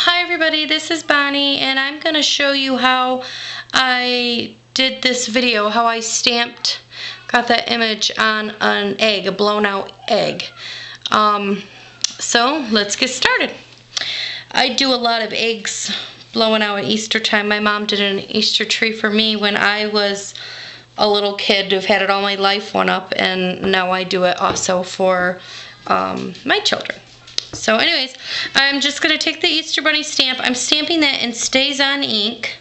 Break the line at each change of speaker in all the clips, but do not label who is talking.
Hi everybody, this is Bonnie and I'm going to show you how I did this video, how I got that image on an egg, a blown out egg. So let's get started. I do a lot of eggs blowing out at Easter time. My mom did an Easter tree for me when I was a little kid. I've had it all my life one up, and now I do it also for my children. So anyways, I'm just going to take the Easter Bunny stamp. I'm stamping that in Stays On ink.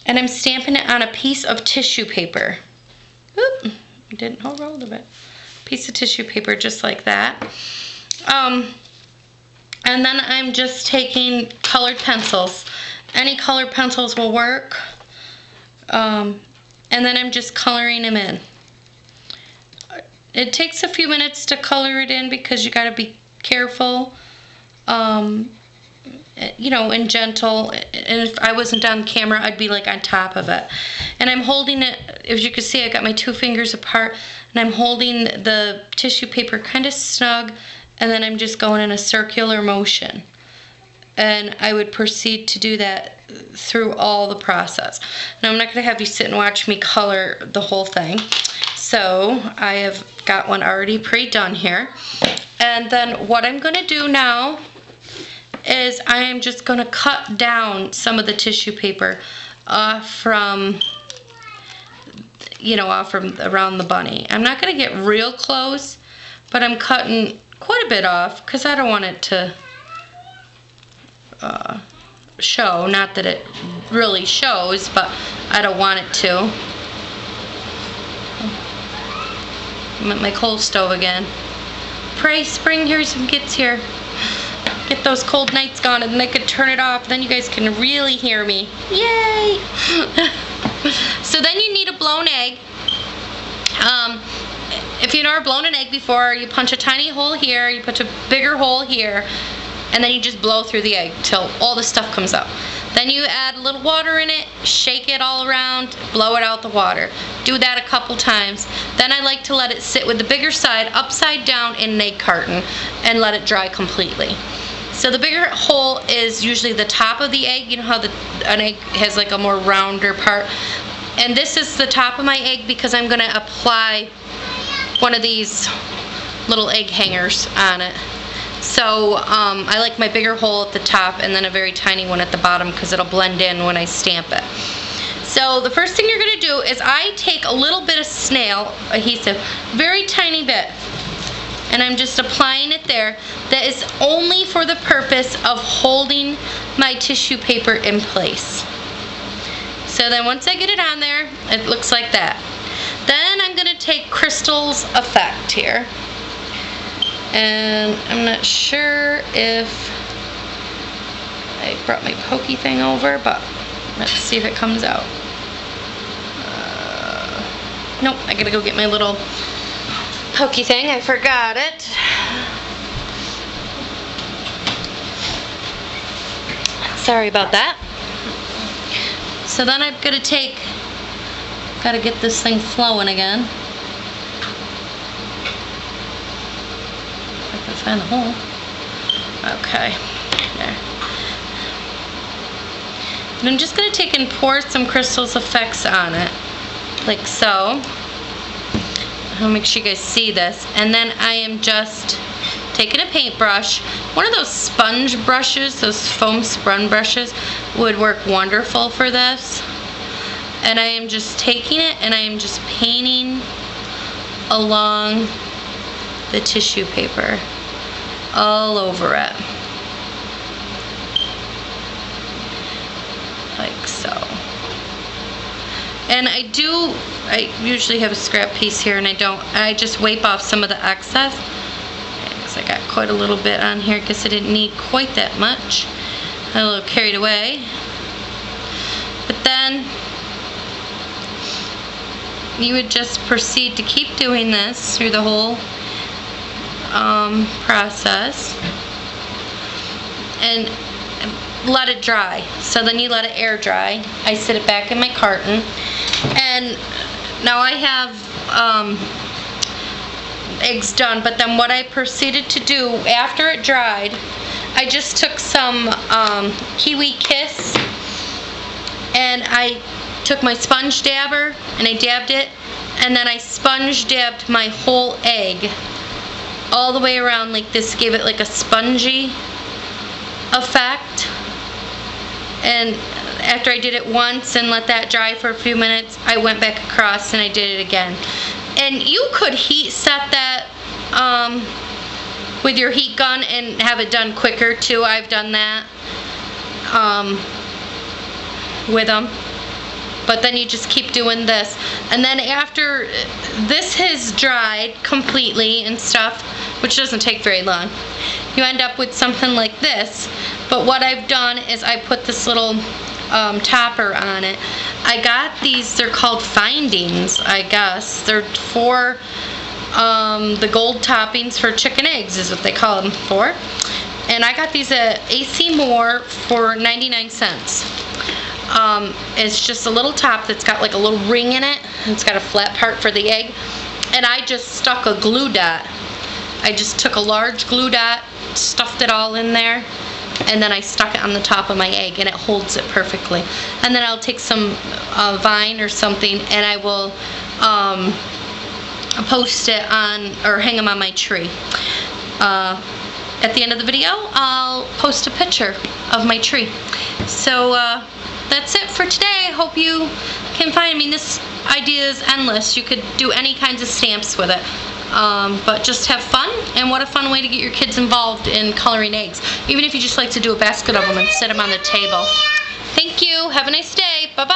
And I'm stamping it on a piece of tissue paper. Oop, didn't hold hold of it. Piece of tissue paper just like that. And then I'm just taking colored pencils. Any colored pencils will work. And then I'm just coloring them in. It takes a few minutes to color it in because you got to be careful, you know, and gentle. And if I wasn't on camera, I'd be like on top of it. And I'm holding it, as you can see, I got my 2 fingers apart, and I'm holding the tissue paper kind of snug, and then I'm just going in a circular motion. And I would proceed to do that through all the process. Now, I'm not going to have you sit and watch me color the whole thing. So I have got one already pre-done here. And then what I'm going to do now is I am just going to cut down some of the tissue paper off from, you know, off from around the bunny. I'm not going to get real close, but I'm cutting quite a bit off because I don't want it to show. Not that it really shows, but I don't want it to. I'm at my coal stove again. Pray spring here's and gets here. Get those cold nights gone, and then I could turn it off. Then you guys can really hear me. Yay! So then you need a blown egg. If you've never blown an egg before, you punch a tiny hole here, you punch a bigger hole here, and then you just blow through the egg till all the stuff comes out. Then you add a little water in it, shake it all around, blow it out the water. Do that a couple times. Then I like to let it sit with the bigger side upside down in an egg carton and let it dry completely. So the bigger hole is usually the top of the egg. You know how an egg has like a more rounder part? And this is the top of my egg because I'm going to apply one of these little egg hangers on it. So I like my bigger hole at the top and then a very tiny one at the bottom because it'll blend in when I stamp it. So the first thing you're going to do is I take a little bit of snail adhesive, very tiny bit, and I'm just applying it there. That is only for the purpose of holding my tissue paper in place. So then once I get it on there, it looks like that. Then I'm going to take Crystal's Effect here. And I'm not sure if I brought my pokey thing over, but let's see if it comes out. Nope, I gotta go get my little pokey thing. I forgot it. Sorry about that. So then I'm gonna gotta get this thing flowing again. Find the hole. Okay, there. And I'm just going to take and pour some Crystal's Effects on it, like so. I'll make sure you guys see this. And then I am just taking a paintbrush. One of those sponge brushes, those foam spun brushes, would work wonderful for this. And I am just taking it and I am just painting along the tissue paper. All over it. Like so. And I usually have a scrap piece here, and I just wipe off some of the excess. Because I got quite a little bit on here because I didn't need quite that much. I got a little carried away. But then you would just proceed to keep doing this through the whole process and let it dry. So then you let it air dry. I sit it back in my carton, and now I have eggs done. But then what I proceeded to do after it dried, I just took some Kiwi Kiss, and I took my sponge dabber and I dabbed it, and then I sponge dabbed my whole egg all the way around like this, gave it like a spongy effect. And after I did it once and let that dry for a few minutes, I went back across and I did it again. And you could heat set that with your heat gun and have it done quicker too. I've done that with them. But then you just keep doing this. And then after this has dried completely and stuff, which doesn't take very long, you end up with something like this. But what I've done is I put this little topper on it. I got these, they're called findings, I guess. They're for the gold toppings for chicken eggs is what they call them for. And I got these at AC Moore for 99 cents. It's just a little top that's got like a little ring in it. It's got a flat part for the egg. And I just stuck a glue dot. I just took a large glue dot, stuffed it all in there, and then I stuck it on the top of my egg, and it holds it perfectly. And then I'll take some vine or something, and I will post it on, or hang them on my tree. At the end of the video, I'll post a picture of my tree. So that's it for today. I hope you can find, I mean, this idea is endless. You could do any kinds of stamps with it. But just have fun, and what a fun way to get your kids involved in coloring eggs. Even if you just like to do a basket of them and set them on the table. Thank you. Have a nice day. Bye-bye.